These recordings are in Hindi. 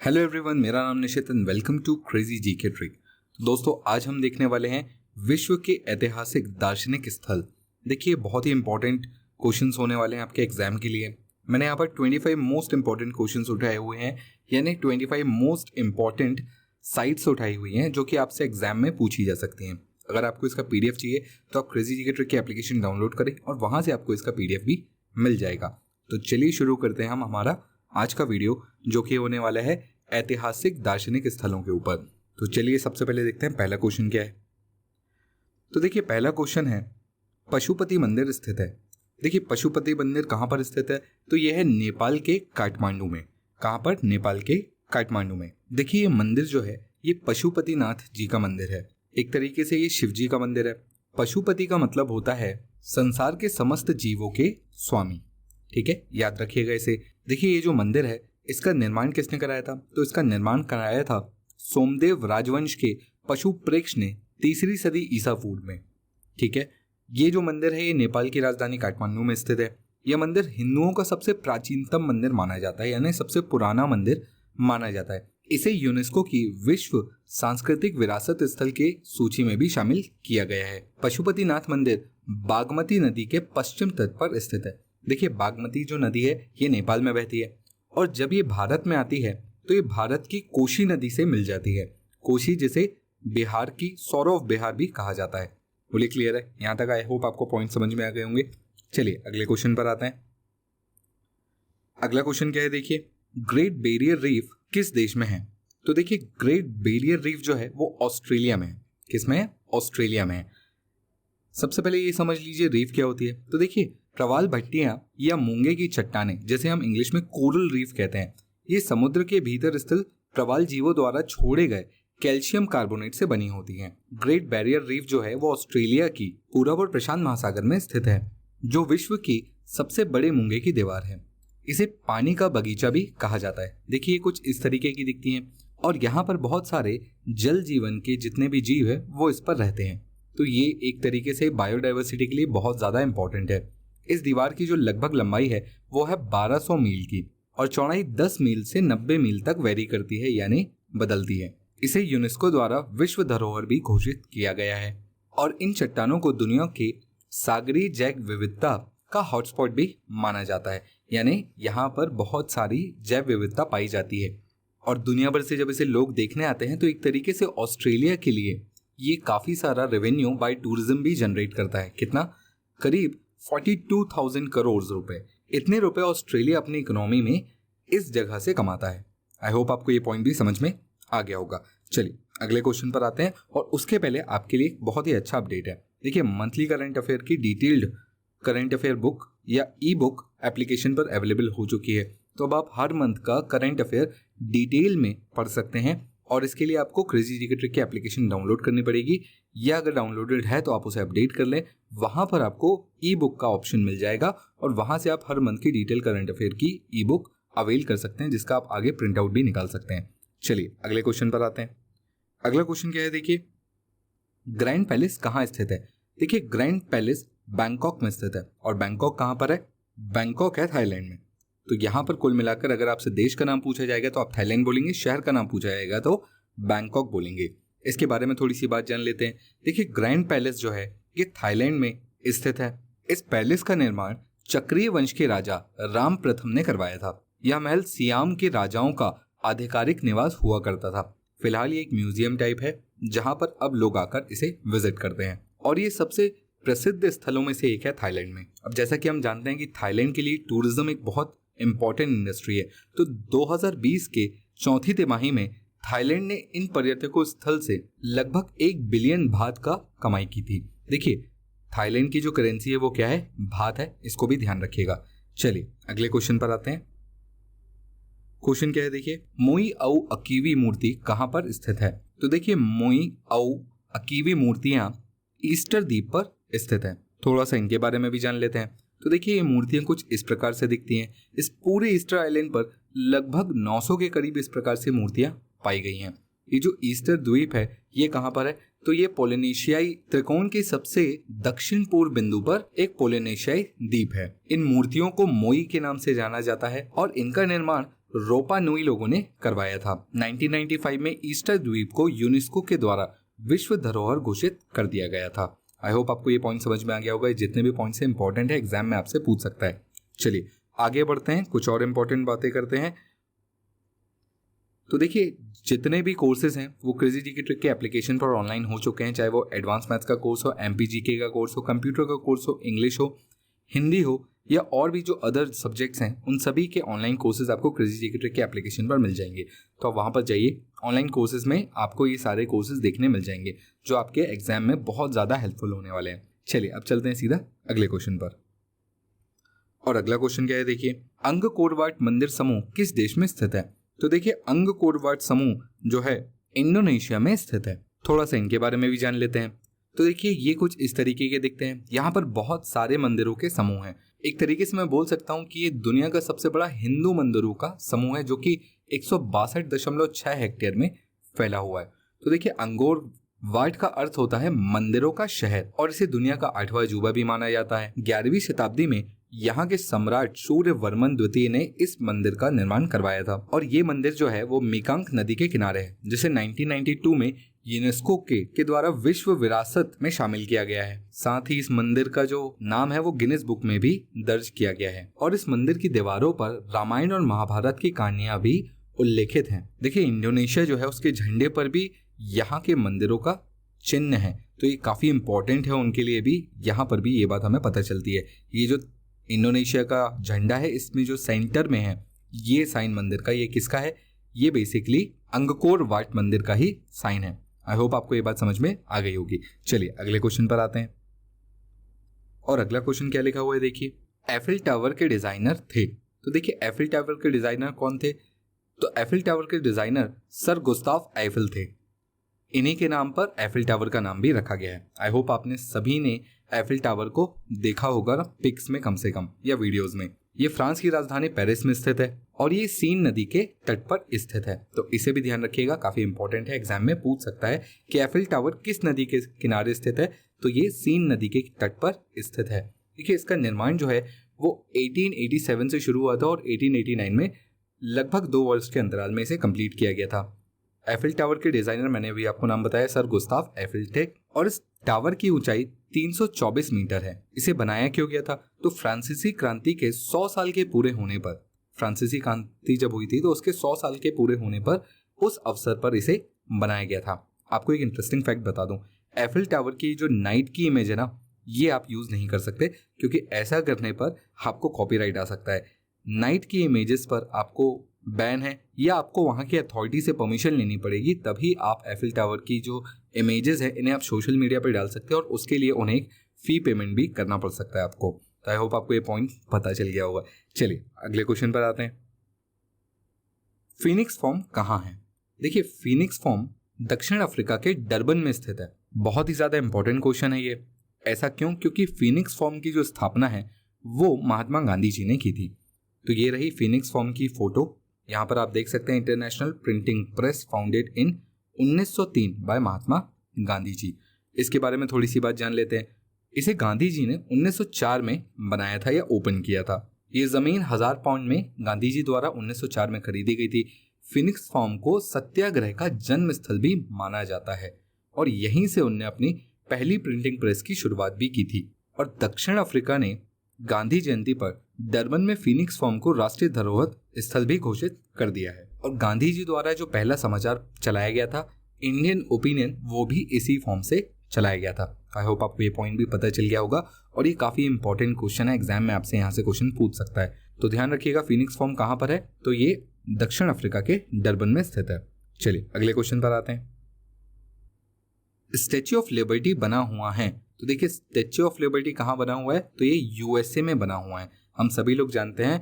हेलो एवरीवन, मेरा नाम Nishit and welcome to crazy GK trick. दोस्तों, आज हम देखने वाले हैं विश्व के ऐतिहासिक दार्शनिक स्थल। देखिए, बहुत ही इंपॉर्टेंट क्वेश्चंस होने वाले हैं आपके एग्जाम के लिए। मैंने यहाँ पर 25 मोस्ट इंपॉर्टेंट क्वेश्चंस उठाए हुए हैं, यानी 25 मोस्ट इंपॉर्टेंट साइट्स उठाई हुई हैं जो कि आपसे एग्जाम में पूछी जा सकती हैं। अगर आपको इसका पीडीएफ चाहिए तो आप क्रेजी जीके ट्रिक की एप्लीकेशन डाउनलोड करें और वहाँ से आपको इसका पीडीएफ भी मिल जाएगा। तो चलिए शुरू करते हैं हम हमारा आज का वीडियो, जो कि होने वाला है ऐतिहासिक दार्शनिक स्थलों के ऊपर। तो चलिए सबसे पहले देखते हैं पहला क्वेश्चन क्या है। तो देखिए, पहला क्वेश्चन है पशुपति मंदिर स्थित है। देखिए, पशुपति मंदिर कहाँ पर स्थित है? तो यह है नेपाल के काठमांडू में। कहाँ पर? नेपाल के काठमांडू में। देखिए, ये मंदिर जो है ये पशुपतिनाथ जी का मंदिर है। एक तरीके से ये शिव जी का मंदिर है। पशुपति का मतलब होता है संसार के समस्त जीवों के स्वामी। ठीक है, याद रखिएगा इसे। देखिए, ये जो मंदिर है इसका निर्माण किसने कराया था? तो इसका निर्माण कराया था सोमदेव राजवंश के पशु प्रेक्ष ने 3री सदी ईसा पूर्व में। ठीक है, ये जो मंदिर है ये नेपाल की राजधानी काठमांडू में स्थित है। यह मंदिर हिंदुओं का सबसे प्राचीनतम मंदिर माना जाता है, यानी सबसे पुराना मंदिर माना जाता है। इसे यूनेस्को की विश्व सांस्कृतिक विरासत स्थल के सूची में भी शामिल किया गया है। पशुपतिनाथ मंदिर बागमती नदी के पश्चिम तट पर स्थित है। देखिए, बागमती जो नदी है ये नेपाल में बहती है और जब ये भारत में आती है तो ये भारत की कोशी नदी से मिल जाती है। कोशी, जिसे बिहार की सौर ऑफ बिहार भी कहा जाता है। बोलिए, क्लियर है? यहाँ तक आई होप आपको पॉइंट समझ में आ गए होंगे। चलिए अगले क्वेश्चन पर आते हैं। अगला क्वेश्चन क्या है? देखिए, ग्रेट बैरियर रीफ किस देश में है? तो देखिए, ग्रेट बैरियर रीफ जो है वो ऑस्ट्रेलिया में है। किस में है? ऑस्ट्रेलिया में है। सबसे पहले ये समझ लीजिए रीफ क्या होती है। तो देखिए, प्रवाल भट्टियां या मूंगे की चट्टानें, जैसे हम इंग्लिश में कोरल रीफ कहते हैं, ये समुद्र के भीतर स्थित प्रवाल जीवों द्वारा छोड़े गए कैल्शियम कार्बोनेट से बनी होती हैं। ग्रेट बैरियर रीफ जो है वो ऑस्ट्रेलिया की पूरब और प्रशांत महासागर में स्थित है, जो विश्व की सबसे बड़े मूंगे की दीवार है। इसे पानी का बगीचा भी कहा जाता है। देखिए, कुछ इस तरीके की दिखती हैं और यहाँ पर बहुत सारे जल जीवन के जितने भी जीव है वो इस पर रहते हैं। तो ये एक तरीके से बायोडाइवर्सिटी के लिए बहुत ज्यादा इंपॉर्टेंट है। इस दीवार की जो लगभग लंबाई है वो है 1200 मील की और चौड़ाई 10 मील से 90 मील तक वेरी करती है, यानी बदलती है। इसे यूनेस्को द्वारा विश्व धरोहर भी घोषित किया गया है और इन चट्टानों को दुनिया के सागरीय जैव विविधता का हॉटस्पॉट भी माना जाता है, यानी यहाँ पर बहुत सारी जैव विविधता पाई जाती है। और दुनिया भर से जब इसे लोग देखने आते हैं तो एक तरीके से ऑस्ट्रेलिया के लिए ये काफी सारा रेवेन्यू बाय टूरिज्म भी जनरेट करता है। कितना? करीब 42,000 करोड़ रुपए। इतने रुपए ऑस्ट्रेलिया अपनी इकोनॉमी में इस जगह से कमाता है। आई होप आपको ये पॉइंट भी समझ में आ गया होगा। चलिए अगले क्वेश्चन पर आते हैं और उसके पहले आपके लिए बहुत ही अच्छा अपडेट है। देखिए, मंथली करंट अफेयर की डिटेल्ड करंट अफेयर बुक या ई बुक एप्लीकेशन पर अवेलेबल हो चुकी है। तो अब आप हर मंथ का करंट अफेयर डिटेल में पढ़ सकते हैं और इसके लिए आपको क्रेजी जीके ट्रिक की एप्लीकेशन डाउनलोड करनी पड़ेगी, या अगर डाउनलोडेड है तो आप उसे अपडेट कर लें। वहां पर आपको ई बुक का ऑप्शन मिल जाएगा और वहां से आप हर मंथ की डिटेल करंट अफेयर की ई बुक अवेल कर सकते हैं, जिसका आप आगे प्रिंट आउट भी निकाल सकते हैं। चलिए अगले क्वेश्चन पर आते हैं। अगला क्वेश्चन क्या है? देखिए, ग्रैंड पैलेस कहाँ स्थित है? देखिए, ग्रैंड पैलेस बैंकॉक में स्थित है और बैंकॉक कहाँ पर है? बैंकॉक है थाईलैंड में। तो यहाँ पर कुल मिलाकर अगर आपसे देश का नाम पूछा जाएगा तो आप थाईलैंड बोलेंगे, शहर का नाम पूछा जाएगा तो बैंकॉक बोलेंगे। इसके बारे में थोड़ी सी बात जान लेते हैं। देखिए, ग्रैंड पैलेस जो है ये थाईलैंड में स्थित है। इस पैलेस का निर्माण चक्रीय वंश के राजा राम प्रथम ने करवाया था। यह महल सियाम के राजाओं का आधिकारिक निवास हुआ करता था। फिलहाल ये एक म्यूजियम टाइप है जहां पर अब लोग आकर इसे विजिट करते हैं और ये सबसे प्रसिद्ध स्थलों में से एक है थाईलैंड में। अब जैसा कि हम जानते हैं कि थाईलैंड के लिए टूरिज्म एक बहुत इंपॉर्टेंट इंडस्ट्री है, तो 2020 के चौथी तिमाही में थाईलैंड ने इन पर्यटकों स्थल से लगभग 1 बिलियन बात का कमाई की थी। देखिए, थाईलैंड की जो करेंसी है वो क्या है? बात है, इसको भी ध्यान रखिएगा। चलिए अगले क्वेश्चन पर आते हैं। क्वेश्चन क्या है? देखिए, मोई औ अकीवी मूर्ति कहां पर स्थित है? तो देखिए, मोई औ अकीवी मूर्तियां ईस्टर द्वीप पर स्थित है। थोड़ा सा इनके बारे में भी जान लेते हैं। तो देखिए, ये मूर्तियां कुछ इस प्रकार से दिखती हैं। इस पूरे ईस्टर आइलैंड पर लगभग 900 के करीब इस प्रकार से मूर्तियां पाई गई हैं। ये जो ईस्टर द्वीप है ये कहां पर है? तो ये पोलिनेशियाई त्रिकोण के सबसे दक्षिण पूर्व बिंदु पर एक पोलिनेशियाई द्वीप है। इन मूर्तियों को मोई के नाम से जाना जाता है और इनका निर्माण रोपा नुई लोगों ने करवाया था। 1995 में ईस्टर द्वीप को यूनेस्को के द्वारा विश्व धरोहर घोषित कर दिया गया था। आई होप आपको ये पॉइंट समझ में आ गया होगा। जितने भी पॉइंट्स हैं इंपॉर्टेंट है, एग्जाम में आपसे पूछ सकता है। चलिए आगे बढ़ते हैं, कुछ और इंपॉर्टेंट बातें करते हैं। तो देखिए जितने भी कोर्सेज हैं वो क्रेजी जीके ट्रिक के एप्लीकेशन पर ऑनलाइन हो चुके हैं, चाहे वो एडवांस मैथ्स का कोर्स हो, एमपीजीके का कोर्स हो, कंप्यूटर का कोर्स हो, इंग्लिश हो, हिंदी हो या और भी जो अदर सब्जेक्ट्स हैं, उन सभी के ऑनलाइन कोर्सेज आपको क्रेजी जीके ट्रिक के एप्लीकेशन पर मिल जाएंगे। तो आप वहाँ पर जाइए, ऑनलाइन कोर्सेज में आपको ये सारे कोर्सेज देखने मिल जाएंगे जो आपके एग्जाम में बहुत ज़्यादा हेल्पफुल होने वाले हैं। चलिए अब चलते हैं सीधा अगले क्वेश्चन पर। और अगला क्वेश्चन क्या है, देखिए अंगकोर वाट मंदिर समूह किस देश में स्थित है? तो देखिए अंगकोर वाट समूह जो है इंडोनेशिया में स्थित है। थोड़ा सा इनके बारे में भी जान लेते हैं। तो देखिए ये कुछ इस तरीके के दिखते हैं। यहाँ पर बहुत सारे मंदिरों के समूह हैं। एक तरीके से मैं बोल सकता हूँ कि ये दुनिया का सबसे बड़ा हिंदू मंदिरों का समूह है जो कि 162.6 हेक्टेयर में फैला हुआ है। तो देखिए अंगोर वाट का अर्थ होता है मंदिरों का शहर और इसे दुनिया का 8वां अजूबा भी माना जाता है। 11वीं शताब्दी में यहाँ के सम्राट सूर्यवर्मन द्वितीय ने इस मंदिर का निर्माण करवाया था और ये मंदिर जो है वो मेकांग नदी के किनारे है, जिसे 1992 में यूनेस्को के द्वारा विश्व विरासत में शामिल किया गया है। साथ ही इस मंदिर का जो नाम है वो गिनीज बुक में भी दर्ज किया गया है और इस मंदिर की दीवारों पर रामायण और महाभारत की कहानियां भी उल्लेखित हैं। देखिए इंडोनेशिया जो है उसके झंडे पर भी यहाँ के मंदिरों का चिन्ह है, तो ये काफी इंपॉर्टेंट है उनके लिए भी। यहाँ पर भी ये बात हमें पता चलती है। ये जो इंडोनेशिया का झंडा है इसमें जो सेंटर में है ये साइन मंदिर का, ये किसका है? ये बेसिकली अंगकोर वाट मंदिर का ही साइन है। आई होप आपको ये बात समझ में आ गई होगी। चलिए अगले क्वेश्चन पर आते हैं। और अगला क्वेश्चन क्या लिखा हुआ है, देखिए एफिल टावर के डिजाइनर थे। तो देखिए एफिल टावर के डिजाइनर कौन थे? तो एफिल टावर के डिजाइनर सर गुस्ताव एफिल थे। इन्हीं के नाम पर एफिल टावर का नाम भी रखा गया है। आई होप आपने सभी ने एफिल टावर को देखा होगा पिक्स में कम से कम या वीडियोस में। ये फ्रांस की राजधानी पेरिस में स्थित है और ये सीन नदी के तट पर स्थित है। तो इसे भी ध्यान रखिएगा, काफी इंपॉर्टेंट है, एग्जाम में पूछ सकता है कि एफिल टावर किस नदी के किनारे स्थित है। तो ये सीन नदी के तट पर स्थित है। देखिए इसका निर्माण जो है वो 1887 से शुरू हुआ था और 1889 में लगभग 2 वर्ष के अंतराल में इसे कंप्लीट किया गया था। एफिल टावर के डिजाइनर मैंने भी आपको नाम बताया, सर गुस्ताव एफिल थे और इस टावर की ऊंचाई 324 मीटर है। इसे बनाया क्यों गया था? तो फ्रांसीसी क्रांति के 100 साल के पूरे होने पर, फ्रांसीसी क्रांति जब हुई थी तो उसके 100 साल के पूरे होने पर उस अवसर पर इसे बनाया गया था। आपको एक इंटरेस्टिंग फैक्ट बता दूं, एफिल टावर की जो नाइट की इमेज है ना, ये आप यूज नहीं कर सकते क्योंकि ऐसा करने पर आपको कॉपीराइट आ सकता है। नाइट की इमेजेस पर आपको बैन है या आपको वहाँ की अथॉरिटी से परमिशन लेनी पड़ेगी, तभी आप एफिल टावर की जो इमेजेस है इन्हें आप सोशल मीडिया पर डाल सकते हैं और उसके लिए उन्हें एक फी पेमेंट भी करना पड़ सकता है आपको। तो आई होप आपको ये पॉइंट पता चल गया होगा। चलिए अगले क्वेश्चन पर आते हैं। फीनिक्स फॉर्म कहाँ है? देखिए फीनिक्स फॉर्म दक्षिण अफ्रीका के डरबन में स्थित है। बहुत ही ज्यादा इंपॉर्टेंट क्वेश्चन है ये। ऐसा क्यों? क्योंकि फीनिक्स फॉर्म की जो स्थापना है वो महात्मा गांधी जी ने की थी। तो ये रही फीनिक्स फॉर्म की फोटो। यहाँ पर आप देख सकते हैं international printing press founded in 1903 by Mahatma Gandhi ji. इसके बारे में थोड़ी सी बात जान लेते हैं। इसे गांधी जी ने 1904 में बनाया था या ओपन किया था। ये जमीन 1000 पाउंड में गांधी जी द्वारा 1904 में खरीदी गई थी। फिनिक्स फॉर्म को सत्याग्रह का जन्म स्थल भी माना जाता है और यहीं से उनने अपनी पहली प्रिंटिंग प्रेस की शुरुआत भी की थी। और दक्षिण अफ्रीका ने गांधी जयंती पर डरबन में फिनिक्स फॉर्म को राष्ट्रीय धरोहर स्थल भी घोषित कर दिया है। और गांधी जी द्वारा जो पहला समाचार चलाया गया था इंडियन ओपिनियन, वो भी इसी फॉर्म से चलाया गया था। आई होप आपको ये पॉइंट भी पता चल गया होगा और ये काफी इंपॉर्टेंट क्वेश्चन है, एग्जाम में आपसे यहाँ से क्वेश्चन पूछ सकता है। तो ध्यान रखिएगा फिनिक्स फॉर्म कहाँ पर है? तो ये दक्षिण अफ्रीका के डरबन में स्थित है। चलिए अगले क्वेश्चन पर आते हैं। स्टैच्यू ऑफ लिबर्टी बना हुआ है। तो देखिए स्टैच्यू ऑफ लिबर्टी कहाँ बना हुआ है? तो ये यूएसए में बना हुआ है। हम सभी लोग जानते हैं,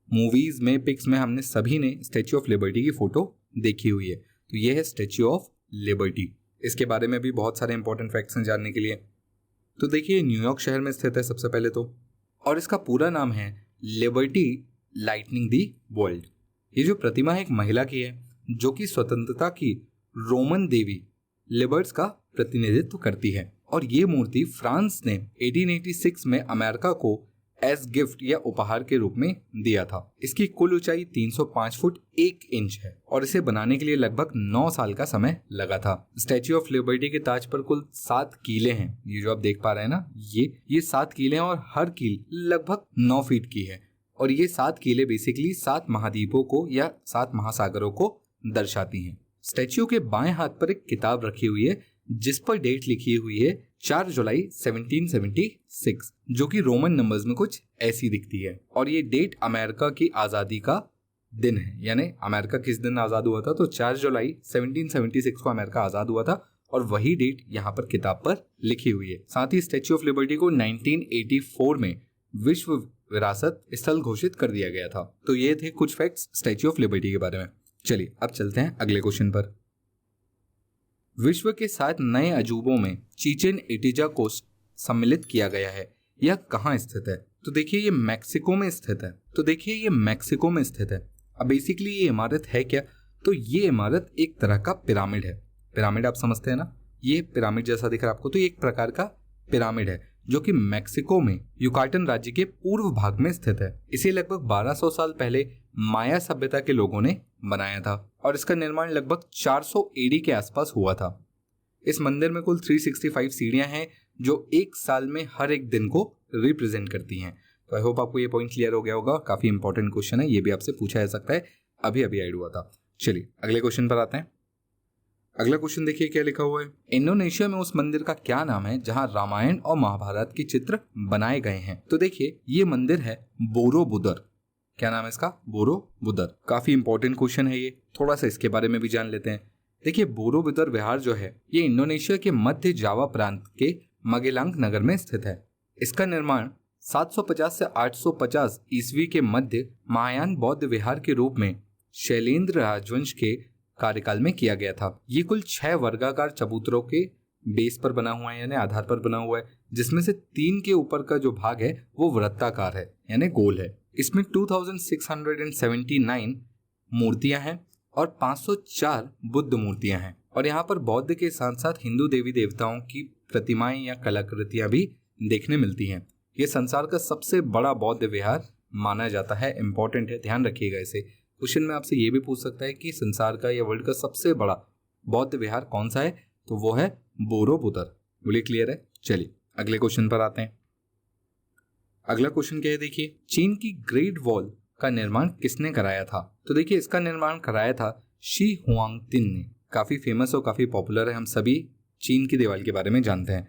मूवीज में, पिक्स में हमने सभी ने स्टैच्यू ऑफ लिबर्टी की फोटो देखी हुई है। तो ये है स्टैच्यू ऑफ लिबर्टी। इसके बारे में भी बहुत सारे इंपॉर्टेंट फैक्ट्स हैं जानने के लिए। तो देखिए न्यूयॉर्क शहर में स्थित है सबसे पहले तो, और इसका पूरा नाम है लिबर्टी लाइटनिंग दी वर्ल्ड। ये जो प्रतिमा है एक महिला की है जो कि स्वतंत्रता की रोमन देवी लिबर्ट्स का प्रतिनिधित्व करती है और ये मूर्ति फ्रांस ने 1886 में अमेरिका को एज गिफ्ट या उपहार के रूप में दिया था। इसकी कुल ऊंचाई 305 फुट 1 इंच है और इसे बनाने के लिए लगभग 9 साल का समय लगा था। स्टैच्यू ऑफ लिबर्टी के ताज पर कुल 7 कीले हैं। ये जो आप देख पा रहे हैं ना, ये 7 कीले हैं और हर कील लगभग 9 फीट की है। और ये 7 कीले बेसिकली 7 महाद्वीपों को या 7 महासागरों को दर्शाती हैं। स्टैच्यू के बाएं हाथ पर एक किताब रखी हुई है जिस पर डेट लिखी हुई है 4 जुलाई 1776, जो कि रोमन नंबर्स में कुछ ऐसी दिखती है। और ये डेट अमेरिका की आज़ादी का दिन है, यानी अमेरिका किस दिन आज़ाद हुआ था, तो 4 जुलाई 1776 को अमेरिका आज़ाद हुआ था और वही डेट यहाँ पर किताब पर लिखी हुई है। साथ ही स्टैच्यू ऑफ लिबर्टी को 1984 में विश्व विरासत स्थल घोषित कर दिया गया था। तो ये थे कुछ फैक्ट्स स्टैच्यू ऑफ लिबर्टी के बारे में। चलिए अब चलते हैं अगले क्वेश्चन पर। विश्व के 7 नए अजूबों में चिचेन इटिजा को सम्मिलित किया गया है। यह कहाँ स्थित है? तो देखिए ये मैक्सिको में स्थित है। अब बेसिकली ये इमारत है क्या? तो ये इमारत एक तरह का पिरामिड है। पिरामिड आप समझते हैं ना, ये पिरामिड जैसा दिख रहा है आपको, तो ये एक प्रकार का पिरामिड है जो कि मैक्सिको में युकाटन राज्य के पूर्व भाग में स्थित है। इसे लगभग 1200 साल पहले माया सभ्यता के लोगों ने बनाया था और इसका निर्माण लगभग 400 एडी के आसपास हुआ था। इस मंदिर में कुल 365 सीढ़ियां हैं जो एक साल में हर एक दिन को रिप्रेजेंट करती हैं। तो आई होप आपको ये पॉइंट क्लियर हो गया होगा। काफी इंपॉर्टेंट क्वेश्चन है, ये भी आपसे पूछा जा सकता है, अभी ऐड हुआ था। चलिए अगले क्वेश्चन पर आते हैं। अगला क्वेश्चन देखिए क्या लिखा हुआ है। इंडोनेशिया में उस मंदिर का क्या नाम है जहां रामायण और महाभारत के चित्र बनाए गए हैं? तो देखिए ये मंदिर है बोरोबुदर। क्या नाम है इसका? बोरोबुदर। काफी इंपॉर्टेंट क्वेश्चन है ये, थोड़ा सा इसके बारे में भी जान लेते हैं। देखिए बोरोबुदर विहार जो है ये इंडोनेशिया के मध्य जावा प्रांत के मगेलांग नगर में स्थित है। इसका निर्माण 750 से 850 ईस्वी के मध्य महायान बौद्ध विहार के रूप में शैलेंद्र राजवंश के कार्यकाल में किया गया था। ये कुल 6 वर्गाकार चबूतरों के बेस पर बना हुआ है, यानी आधार पर बना हुआ है, जिसमें से 3 के ऊपर का जो भाग है वो वृत्ताकार है, यानी गोल है। इसमें 2679 मूर्तियां हैं और 504 बुद्ध मूर्तियां हैं। और यहाँ पर बौद्ध के साथ साथ हिंदू देवी देवताओं की प्रतिमाएं या कलाकृतियां भी देखने मिलती हैं। ये संसार का सबसे बड़ा बौद्ध विहार माना जाता है। इंपॉर्टेंट है, ध्यान रखिएगा इसे। क्वेश्चन में आपसे ये भी पूछ सकता है कि संसार का या वर्ल्ड का सबसे बड़ा बौद्ध विहार कौन सा है, तो वो है बोरोबुदर। बोलिए क्लियर है? चलिए अगले क्वेश्चन पर आते हैं। अगला क्वेश्चन क्या है देखिए, चीन की ग्रेट वॉल का निर्माण किसने कराया था? तो देखिए इसका निर्माण कराया था शी हुआंगतिन ने। काफी फेमस और काफी पॉपुलर है, हम सभी चीन की दीवार के बारे में जानते हैं।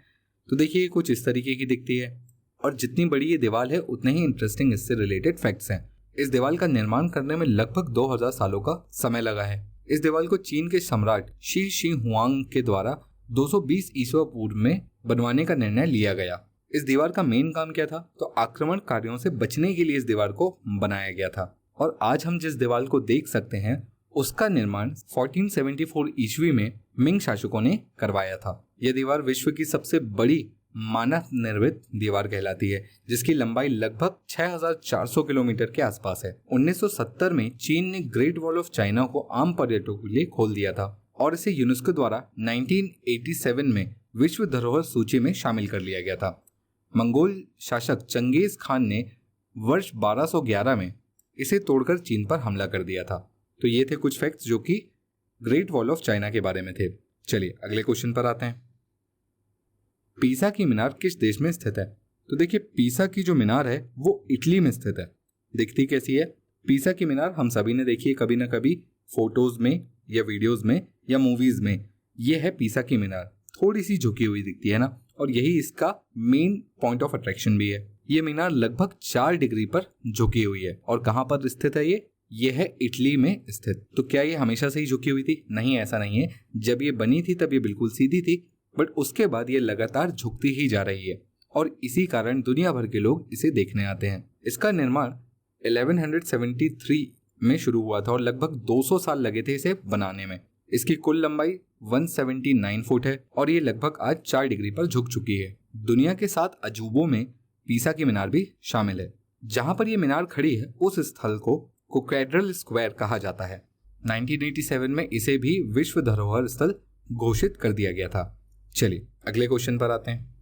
तो देखिए कुछ इस तरीके की दिखती है और जितनी बड़ी ये दीवार है उतने ही इंटरेस्टिंग इससे रिलेटेड फैक्ट्स हैं। इस दीवार का निर्माण करने में लगभग 2000 सालों का समय लगा है। इस दीवार को चीन के सम्राट शी हुआंग के द्वारा 220 ईस्वी पूर्व में बनवाने का निर्णय लिया गया। इस दीवार का मेन काम क्या था? तो आक्रमणकारियों से बचने के लिए इस दीवार को बनाया गया था। और आज हम जिस दीवार को देख सकते हैं उसका निर्माण 1474 ईस्वी में मिंग शासकों ने करवाया था। यह दीवार विश्व की सबसे बड़ी मानव निर्मित दीवार कहलाती है, जिसकी लंबाई लगभग 6400 किलोमीटर के आसपास है। 1970 में चीन ने ग्रेट वॉल ऑफ चाइना को आम पर्यटकों के लिए खोल दिया था और इसे यूनेस्को द्वारा 1987 में विश्व धरोहर सूची में शामिल कर लिया गया था। मंगोल शासक चंगेज खान ने वर्ष 1211 में इसे तोड़कर चीन पर हमला कर दिया था। तो ये थे कुछ फैक्ट्स जो कि ग्रेट वॉल ऑफ चाइना के बारे में थे। चलिए अगले क्वेश्चन पर आते हैं। पीसा की मीनार किस देश में स्थित है? तो देखिए पीसा की जो मीनार है वो इटली में स्थित है। दिखती कैसी है? पीसा की मीनार हम सभी ने देखी है कभी ना कभी, फोटोज में या वीडियोज में या मूवीज में। ये है पीसा की मीनार, थोड़ी सी झुकी हुई दिखती है ना, और यही इसका मेन पॉइंट ऑफ अट्रैक्शन भी है। ये मीनार लगभग 4 डिग्री पर झुकी हुई है। और कहाँ पर स्थित है ये है इटली में स्थित। तो क्या ये हमेशा से ही झुकी हुई थी? नहीं, ऐसा नहीं है। जब ये बनी थी तब ये बिल्कुल सीधी थी, बट उसके बाद ये लगातार झुकती ही जा रही है और इसी कारण दुनिया भर के लोग इसे देखने आते हैं। इसका निर्माण 1173 में शुरू हुआ था और लगभग 200 साल लगे थे इसे बनाने में। इसकी कुल लंबाई 179 फुट है और ये लगभग आज 4 डिग्री पर झुक चुकी है। दुनिया के 7 अजूबों में पीसा की मीनार भी शामिल है। जहां पर ये मीनार खड़ी है उस स्थल को कैथेड्रल स्क्वायर कहा जाता है। 1987 में इसे भी विश्व धरोहर स्थल घोषित कर दिया गया था। चलिए अगले क्वेश्चन पर आते हैं।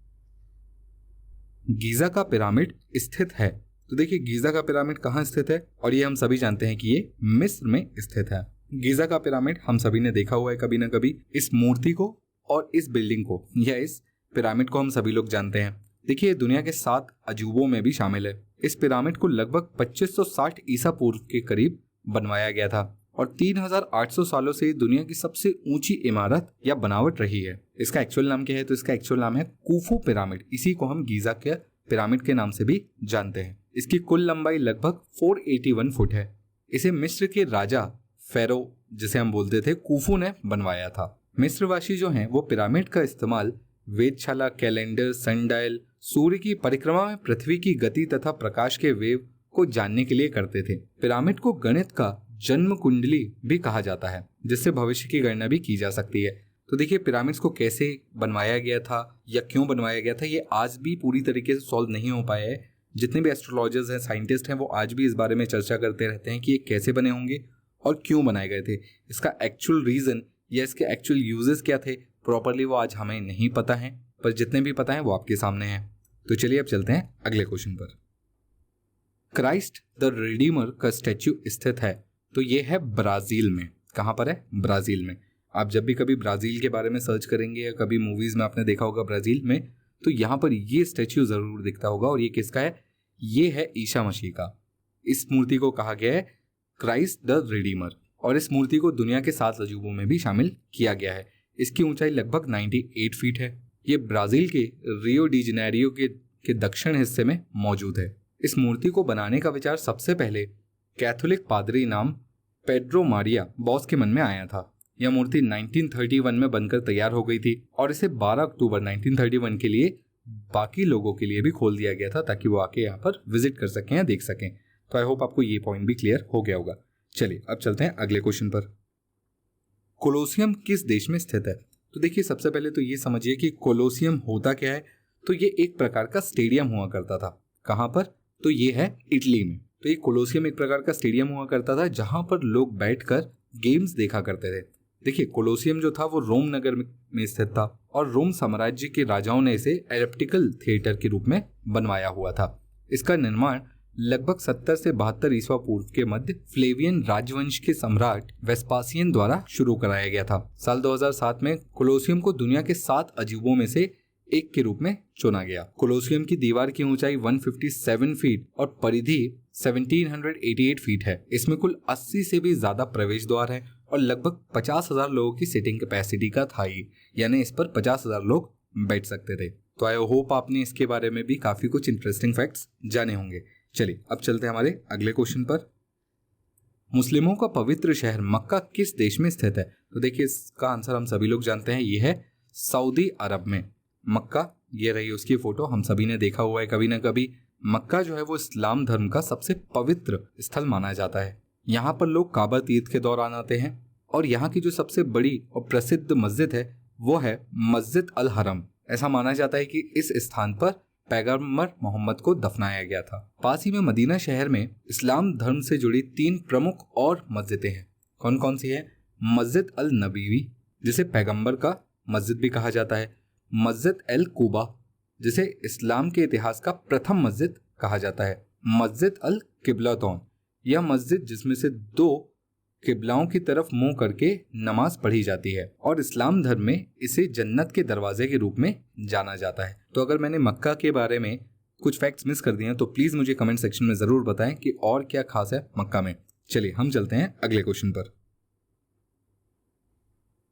गीजा का पिरामिड स्थित है? तो देखिए गीजा का पिरामिड कहाँ स्थित है, और ये हम सभी जानते हैं कि ये मिस्र में स्थित है। गीजा का पिरामिड हम सभी ने देखा हुआ है कभी ना कभी। इस मूर्ति को और इस बिल्डिंग को या इस पिरामिड को हम सभी लोग जानते हैं। देखिए दुनिया के 7 अजूबों में भी शामिल है। इस पिरामिड को लगभग 2560 ईसा पूर्व के करीब बनवाया गया था और 3800 सालों से दुनिया की सबसे ऊंची इमारत या बनावट रही है। इसका एक्चुअल नाम क्या है? तो इसका एक्चुअल नाम है कुफू पिरामिड। इसी को हम गीजा के पिरामिड के नाम से भी जानते हैं। इसकी कुल लंबाई लगभग 481 फुट है। इसे मिस्र के राजा फेरो, जिसे हम बोलते थे, कुफू ने बनवाया था। मिस्रवासी जो हैं वो पिरामिड का इस्तेमाल वेधशाला, कैलेंडर, सनडायल, सूर्य की परिक्रमा में पृथ्वी की गति तथा प्रकाश के वेव को जानने के लिए करते थे। पिरामिड को गणित का जन्म कुंडली भी कहा जाता है, जिससे भविष्य की गणना भी की जा सकती है। तो देखिए पिरामिड्स को कैसे बनवाया गया था या क्यों बनवाया गया था, ये आज भी पूरी तरीके से सॉल्व नहीं हो पाया है। जितने भी एस्ट्रोलॉजर्स हैं, साइंटिस्ट हैं, वो आज भी इस बारे में चर्चा करते रहते हैं कि ये कैसे बने होंगे और क्यों बनाए गए थे। इसका एक्चुअल रीजन या इसके एक्चुअल यूजेस क्या थे प्रॉपरली वो आज हमें नहीं पता है, पर जितने भी पता है वो आपके सामने हैं। तो चलिए अब चलते हैं अगले क्वेश्चन पर। क्राइस्ट द रिडीमर का स्टैच्यू स्थित है? तो ये है ब्राजील में। कहाँ पर है? ब्राजील में। आप जब भी कभी ब्राजील के बारे में सर्च करेंगे या कभी मूवीज में आपने देखा होगा ब्राजील में, तो यहाँ पर ये स्टैच्यू जरूर दिखता होगा। और ये किसका है? ये है ईसा मसीह का। इस मूर्ति को कहा गया है क्राइस्ट द रिडीमर और इस मूर्ति को दुनिया के 7 अजूबों में भी शामिल किया गया है। इसकी ऊंचाई लगभग 98 फीट है। ये ब्राजील के रियो डी जेनेरियो के दक्षिण हिस्से में मौजूद है। इस मूर्ति को बनाने का विचार सबसे पहले कैथोलिक पादरी नाम पेड्रो मारिया बॉस के मन में आया था। यह मूर्ति 1931 में बनकर तैयार हो गई थी और इसे 12 अक्टूबर 1931 के लिए बाकी लोगों के लिए भी खोल दिया गया था ताकि वो आके यहाँ पर विजिट कर सकें या देख सकें। तो आई होप आपको ये पॉइंट भी क्लियर हो गया होगा। चलिए अब चलते हैं अगले क्वेश्चन पर। कोलोसियम किस देश में स्थित है? तो देखिए सबसे पहले तो ये समझिए कि कोलोसियम होता क्या है। तो ये एक प्रकार का स्टेडियम हुआ करता था। कहाँ पर? तो ये है इटली में। तो ये कोलोसियम एक प्रकार का स्टेडियम हुआ करता था जहां पर लोग बैठकर गेम्स देखा करते थे। देखिए कोलोसियम जो था वो रोम नगर में स्थित था और रोम साम्राज्य के राजाओं ने इसे एलिप्टिकल थिएटर के रूप में बनवाया हुआ था। इसका निर्माण लगभग 70 से 72 ईसा पूर्व के मध्य फ्लेवियन राजवंश के सम्राट वेस्पासियन द्वारा शुरू कराया गया था। साल 2007 में कोलोसियम को दुनिया के 7 अजूबों में से एक के रूप में चुना गया। कोलोसियम की दीवार की ऊंचाई 157 फीट और परिधि 1788 फीट है। इसमें कुल 80 से भी ज्यादा प्रवेश द्वार है और लगभग 50,000 लोगों की सीटिंग कैपेसिटी का था, यानी इस पर 50,000 लोग बैठ सकते थे। तो आई होप आपने इसके बारे में भी काफी कुछ इंटरेस्टिंग फैक्ट्स जाने होंगे। चलिए अब चलते हैं हमारे अगले क्वेश्चन पर। मुस्लिमों का पवित्र शहर मक्का किस देश में स्थित है? तो देखिए इसका आंसर हम सभी लोग जानते हैं, ये है सऊदी अरब में। मक्का, ये रही उसकी फोटो, हम सभी ने देखा हुआ है कभी ना कभी। मक्का जो है वो इस्लाम धर्म का सबसे पवित्र स्थल माना जाता है। यहाँ पर लोग काबा तीर्थ के दौरान आते हैं और यहाँ की जो सबसे बड़ी और प्रसिद्ध मस्जिद है वो है मस्जिद अल हरम। ऐसा माना जाता है कि इस स्थान पर पैगंबर मोहम्मद को दफनाया गया था। पास ही में मदीना शहर में इस्लाम धर्म से जुड़ी 3 प्रमुख और मस्जिदें हैं। कौन कौन सी है? मस्जिद अल नबीवी, जिसे पैगंबर का मस्जिद भी कहा जाता है। मस्जिद अल कुबा, जिसे इस्लाम के इतिहास का प्रथम मस्जिद कहा जाता है। मस्जिद अल किबलातौन, यह मस्जिद जिसमें से 2 किबलाओं की तरफ मुंह करके नमाज पढ़ी जाती है और इस्लाम धर्म में इसे जन्नत के दरवाजे के रूप में जाना जाता है। तो अगर मैंने मक्का के बारे में कुछ फैक्ट्स मिस कर दिए हैं तो प्लीज मुझे कमेंट सेक्शन में जरूर बताएं कि और क्या खास है मक्का में। चलिए हम चलते हैं अगले क्वेश्चन पर।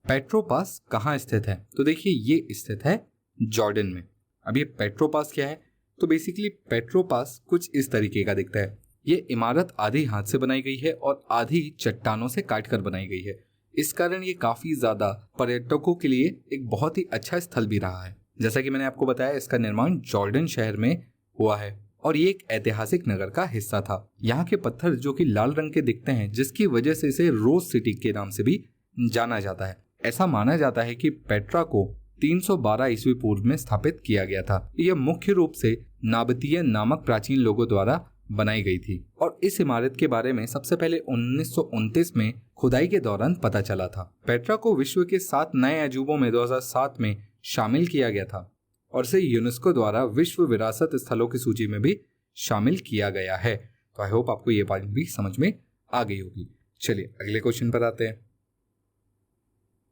पेट्रोपास कहाँ स्थित है? तो देखिए ये स्थित है जॉर्डन में। अब ये पेट्रोपास क्या है? तो बेसिकली पेट्रोपास कुछ इस तरीके का दिखता है। ये इमारत आधी हाथ से बनाई गई है और आधी चट्टानों से काट कर बनाई गई है। इस कारण ये काफी ज्यादा पर्यटकों के लिए एक बहुत ही अच्छा स्थल भी रहा है। जैसा कि मैंने आपको बताया, इसका निर्माण जॉर्डन शहर में हुआ है और ये एक ऐतिहासिक नगर का हिस्सा था। यहाँ के पत्थर जो कि लाल रंग के दिखते हैं, जिसकी वजह से इसे रोज सिटी के नाम से भी जाना जाता है। ऐसा माना जाता है कि पेट्रा को 312 ईस्वी पूर्व में स्थापित किया गया था। यह मुख्य रूप से नाबतीय नामक प्राचीन लोगों द्वारा बनाई गई थी और इस इमारत के बारे में सबसे पहले 1929 में खुदाई के दौरान पता चला था। पेट्रा को विश्व के 7 नए अजूबों में 2007 में शामिल किया गया था और इसे यूनेस्को द्वारा विश्व विरासत स्थलों की सूची में भी शामिल किया गया है। तो आई होप आपको ये पॉइंट भी समझ में आ गई होगी। चलिए अगले क्वेश्चन पर आते हैं।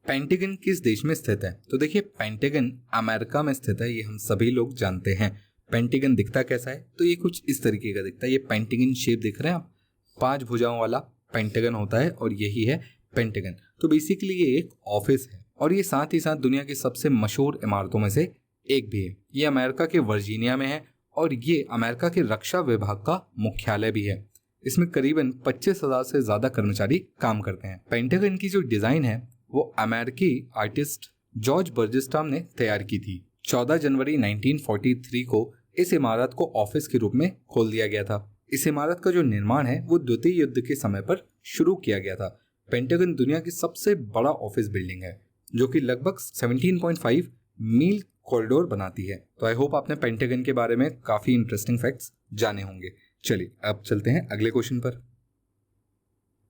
पेंटागन किस देश में स्थित है? तो देखिए पेंटागन अमेरिका में स्थित है, ये हम सभी लोग जानते हैं। पेंटागन दिखता कैसा है? तो ये कुछ इस तरीके का दिखता है। ये पेंटागन शेप दिख रहे हैं आप, 5 भुजाओं वाला पेंटागन होता है और यही है पेंटागन। तो बेसिकली ये एक ऑफिस है और ये साथ ही साथ दुनिया की सबसे मशहूर इमारतों में से एक भी है। ये अमेरिका के वर्जीनिया में है और ये अमेरिका के रक्षा विभाग का मुख्यालय भी है। इसमें करीबन 25,000 से ज्यादा कर्मचारी काम करते हैं। पेंटागन की जो डिजाइन है वो अमेरिकी आर्टिस्ट जॉर्ज बर्जेस्टाम ने तैयार की थी। 14 जनवरी 1943 को इस इमारत को ऑफिस के रूप में खोल दिया गया था। इस इमारत का जो निर्माण है वो द्वितीय युद्ध के समय पर शुरू किया गया था। पेंटागन दुनिया की सबसे बड़ा ऑफिस बिल्डिंग है जो कि लगभग 17.5 मील कॉरिडोर बनाती है। तो आई होप आपने पेंटागन के बारे में काफी इंटरेस्टिंग फैक्ट्स जाने होंगे। चलिए अब चलते हैं अगले क्वेश्चन पर।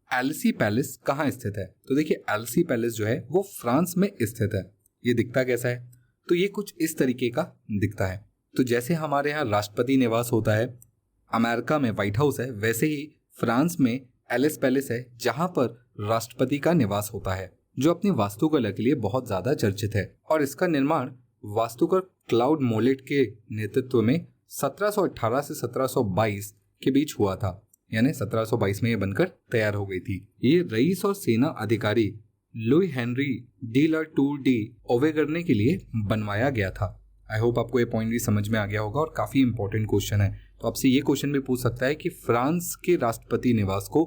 एल्सी पैलेस कहाँ स्थित है? तो देखिए एल्सी पैलेस जो है वो फ्रांस में स्थित है। ये दिखता कैसा है? तो ये कुछ इस तरीके का दिखता है। तो जैसे हमारे यहाँ राष्ट्रपति निवास होता है, अमेरिका में व्हाइट हाउस है, वैसे ही फ्रांस में एलिस पैलेस है जहाँ पर राष्ट्रपति का निवास होता है, जो अपनी वास्तुकला के लिए बहुत ज्यादा चर्चित है। और इसका निर्माण वास्तुकार क्लाउड मोलेट के नेतृत्व में 1718 से 1722 के बीच हुआ था, यानी 1722 में ये बनकर तैयार हो गई थी। ये रईस और सेना अधिकारी लुई हेनरी डी ला टूर डी ओवेगर्ने के लिए बनवाया गया था। आई होप आपको ये पॉइंट भी समझ में आ गया होगा और काफी इंपॉर्टेंट क्वेश्चन है। तो आपसे ये क्वेश्चन भी पूछ सकता है कि फ्रांस के राष्ट्रपति निवास को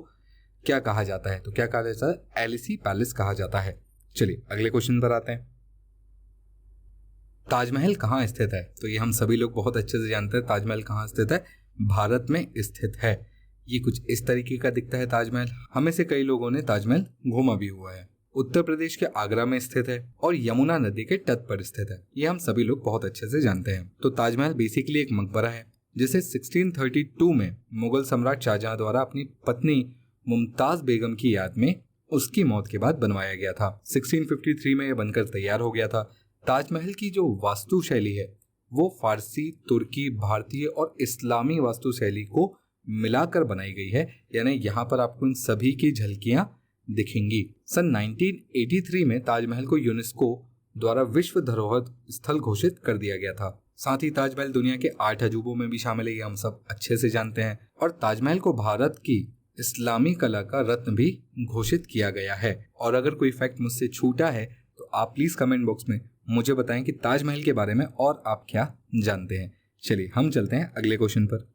क्या कहा जाता है? तो क्या कहा जाता है? एलिसी पैलेस कहा जाता है। चलिए अगले क्वेश्चन पर आते हैं। ताजमहल कहाँ स्थित है? तो ये हम सभी लोग बहुत अच्छे से जानते हैं। ताजमहल कहाँ स्थित है? भारत में स्थित है। ये कुछ इस तरीके का दिखता है ताजमहल। हमें से कई लोगों ने ताजमहल घूमा भी हुआ है। उत्तर प्रदेश के आगरा में स्थित है और यमुना नदी के तट पर स्थित है। ये हम सभी लोग बहुत अच्छे से जानते हैं। तो ताजमहल बेसिकली एक मकबरा है जिसे 1632 में मुगल सम्राट शाहजहां द्वारा अपनी पत्नी मुमताज बेगम की याद में उसकी मौत के बाद बनवाया गया था। 1653 में यह बनकर तैयार हो गया था। ताजमहल की जो वास्तु शैली है वो फारसी, तुर्की, भारतीय और इस्लामी वास्तु शैली को मिलाकर बनाई गई है, यानी यहाँ पर आपको इन सभी की झलकियां दिखेंगी। सन 1983 में ताजमहल को यूनेस्को द्वारा विश्व धरोहर स्थल घोषित कर दिया गया था। साथ ही ताजमहल दुनिया के 8 अजूबों में भी शामिल है, ये हम सब अच्छे से जानते हैं। और ताजमहल को भारत की इस्लामी कला का रत्न भी घोषित किया गया है। और अगर कोई फैक्ट मुझसे छूटा है तो आप प्लीज कमेंट बॉक्स में मुझे बताएं कि ताजमहल के बारे में और आप क्या जानते हैं। चलिए हम चलते हैं अगले क्वेश्चन पर।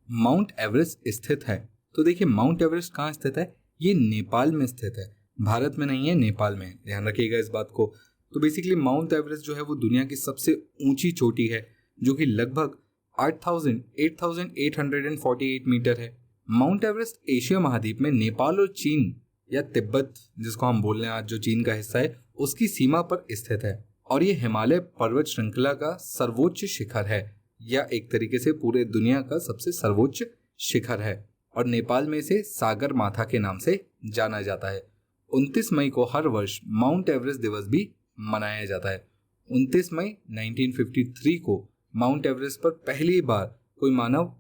माउंट एवरेस्ट स्थित है? तो देखिए माउंट एवरेस्ट कहाँ स्थित है? ये नेपाल में स्थित है, भारत में नहीं है, नेपाल में। ध्यान रखिएगा इस बात को। तो बेसिकली माउंट एवरेस्ट जो है वो दुनिया की सबसे ऊंची चोटी है जो कि लगभग 8,848 मीटर है। माउंट एवरेस्ट एशिया महाद्वीप में नेपाल और चीन या तिब्बत, जिसको हम बोल रहे हैं आज, जो चीन का हिस्सा है, उसकी सीमा पर स्थित है। और ये हिमालय पर्वत श्रृंखला का सर्वोच्च शिखर है, या एक तरीके से पूरे दुनिया का सबसे सर्वोच्च शिखर है। और नेपाल में इसे सागर माथा के नाम से जाना जाता है। 29 मई को हर वर्ष माउंट एवरेस्ट दिवस भी मनाया जाता है। 29 मई 1953 को माउंट एवरेस्ट पर पहली बार कोई मानव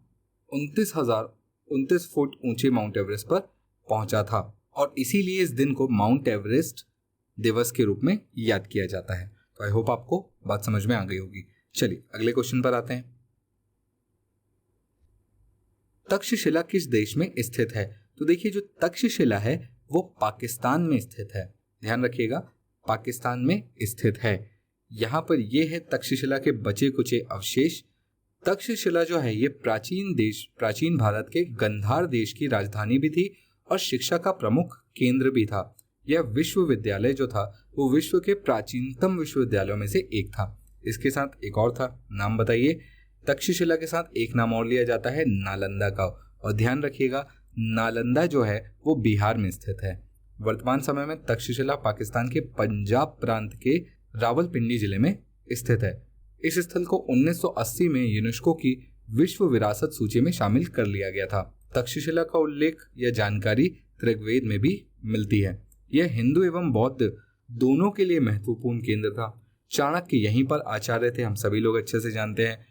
29 फुट ऊंचे माउंट एवरेस्ट पर पहुंचा था और इसीलिए इस दिन को माउंट एवरेस्ट दिवस के रूप में याद किया जाता है। तो आई होप आपको बात समझ में आ गई होगी। चलिए अगले क्वेश्चन पर आते हैं। तक्षशिला किस देश में स्थित है? तो देखिए जो तक्षशिला है वो पाकिस्तान में स्थित है। ध्यान रखिएगा, पाकिस्तान में स्थित है। यहाँ पर यह है तक्षशिला के बचे कुचे अवशेष। तक्षशिला जो है ये प्राचीन भारत के गंधार देश की राजधानी भी थी और शिक्षा का प्रमुख केंद्र भी था। यह विश्वविद्यालय जो था वो विश्व के प्राचीनतम विश्वविद्यालयों में से एक था। इसके साथ एक और था, नाम बताइए। तक्षशिला के साथ एक नाम और लिया जाता है नालंदा का। और ध्यान रखिएगा नालंदा जो है वो बिहार में स्थित है। वर्तमान समय में तक्षशिला पाकिस्तान के पंजाब प्रांत के रावलपिंडी जिले में स्थित है। इस स्थल को 1980 में यूनेस्को की विश्व विरासत सूची में शामिल कर लिया गया था। तक्षशिला का उल्लेख या जानकारी ऋग्वेद में भी मिलती है। यह हिंदू एवं बौद्ध दोनों के लिए महत्वपूर्ण केंद्र था। चाणक्य यहीं पर आचार्य थे, हम सभी लोग अच्छे से जानते हैं।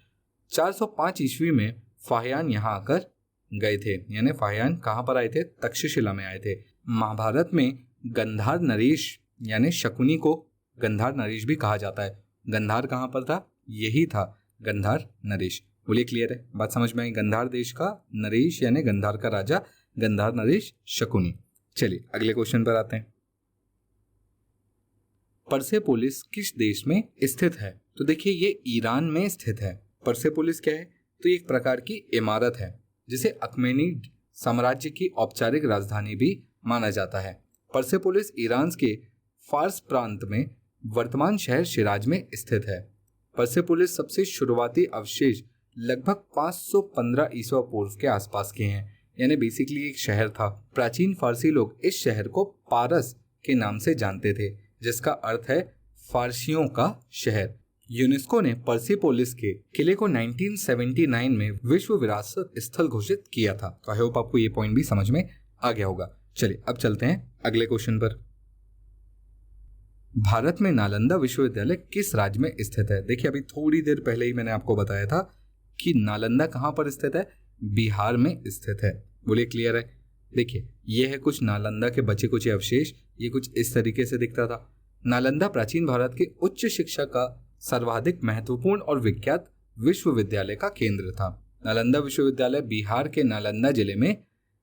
405 ईस्वी में फाहियान यहाँ आकर गए थे, यानी फाहियान कहाँ पर आए थे? तक्षशिला में आए थे। महाभारत में गंधार नरेश यानी शकुनी को गंधार नरेश भी कहा जाता है। गंधार कहाँ पर था? यही था गंधार नरेश। बोलिए क्लियर है, बात समझ में आई? गंधार देश का नरेश यानी गंधार का राजा गंधार नरेश शकुनी। चलिए अगले क्वेश्चन पर आते हैं। परसेपोलिस किस देश में स्थित है? तो देखिए ये ईरान में स्थित है। परसेपोलिस क्या है? तो एक प्रकार की इमारत है जिसे अखमेनिड साम्राज्य की औपचारिक राजधानी भी माना जाता है। परसेपोलिस ईरान के फार्स प्रांत में वर्तमान शहर शिराज में स्थित है। परसेपोलिस सबसे शुरुआती अवशेष लगभग 515 ईसा पूर्व के आसपास के हैं, यानी बेसिकली एक शहर था। प्राचीन फारसी लोग इस शहर को पारस के नाम से जानते थे, जिसका अर्थ है फारसियों का शहर। यूनेस्को ने परसेपोलिस के किले को 1979 में विश्व विरासत स्थल घोषित किया था। तो आई होप आपको ये पॉइंट भी समझ में आ गया होगा। चलिए अब चलते हैं अगले क्वेश्चन पर। भारत में नालंदा विश्वविद्यालय किस राज्य में स्थित है? देखिए अभी थोड़ी देर पहले ही मैंने आपको बताया था कि नालंदा कहाँ पर स्थित है? बिहार में स्थित है। बोलिए क्लियर है? देखिए ये है कुछ नालंदा के बचे कुछ अवशेष, ये कुछ इस तरीके से दिखता था। नालंदा प्राचीन भारत के उच्च शिक्षा का सर्वाधिक महत्वपूर्ण और विख्यात विश्वविद्यालय का केंद्र था। नालंदा विश्वविद्यालय बिहार के नालंदा जिले में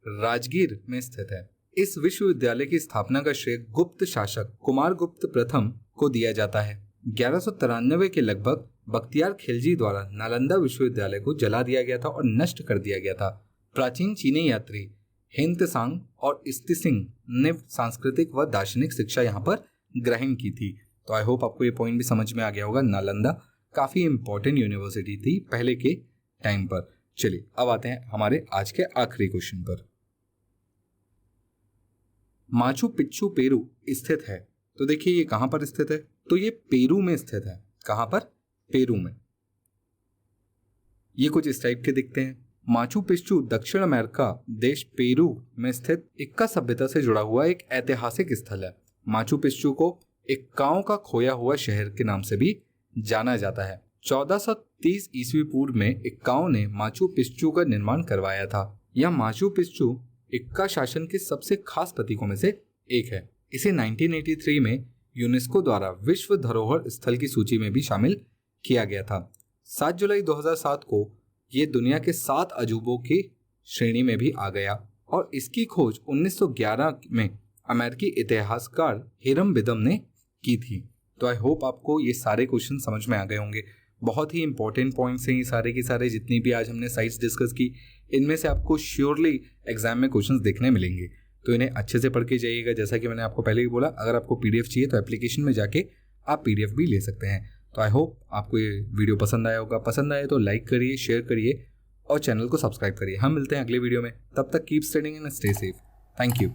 राजगीर में स्थित है। इस विश्वविद्यालय की स्थापना का श्रेय गुप्त शासक कुमारगुप्त प्रथम को दिया जाता है। 1193 के लगभग बख्तियार खिलजी द्वारा नालंदा विश्वविद्यालय को जला दिया गया था और नष्ट कर दिया गया था। प्राचीन चीनी यात्री हेंतसांग और स्तिसिंग ने सांस्कृतिक व दार्शनिक शिक्षा यहाँ पर ग्रहण की थी। तो आई होप आपको ये पॉइंट भी समझ में आ गया होगा। नालंदा काफी इंपॉर्टेंट यूनिवर्सिटी थी पहले के टाइम पर। चलिए अब आते हैं हमारे आज के आखिरी क्वेश्चन पर। माचू पिच्चू पेरू स्थित है। तो देखिए ये कहां पर स्थित है? तो ये पेरू में स्थित है। कहां पर? पेरू में। ये कुछ इस टाइप के दिखते हैं। माचू पिच्चू दक्षिण अमेरिका देश पेरू में स्थित इक्का सभ्यता से जुड़ा हुआ एक ऐतिहासिक स्थल है। माचू पिच्चू को इक्काओं का खोया हुआ शहर के नाम से भी जाना जाता है। 1430 ईस्वी पूर्व में इक्काओं ने माचू पिच्चू का निर्माण करवाया था। यह माचू पिच्चू इक्का शासन के सबसे खास प्रतीकों में से एक है। इसे 1983 में यूनेस्को द्वारा विश्व धरोहर स्थल की सूची में भी शामिल किया गया था। 7 जुलाई 2007 को ये दुनिया के 7 अजूबों की श्रेणी में भी आ गया और इसकी खोज 1911 में अमेरिकी इतिहासकार हिरम बिदम ने की थी। तो आई होप आपको ये सारे क्वेश्चन समझ में आ गए होंगे। बहुत ही इंपॉर्टेंट पॉइंट्स हैं ये सारे के सारे, जितनी भी आज हमने साइट्स डिस्कस की, इनमें से आपको श्योरली एग्जाम में क्वेश्चंस देखने मिलेंगे। तो इन्हें अच्छे से पढ़ के जाइएगा। जैसा कि मैंने आपको पहले भी बोला, अगर आपको पीडीएफ चाहिए तो एप्लीकेशन में जाके आप पीडीएफ भी ले सकते हैं। तो आई होप आपको ये वीडियो पसंद आया होगा। पसंद आए तो लाइक करिए, शेयर करिए और चैनल को सब्सक्राइब करिए। हम मिलते हैं अगले वीडियो में। तब तक keep studying and stay safe. Thank you.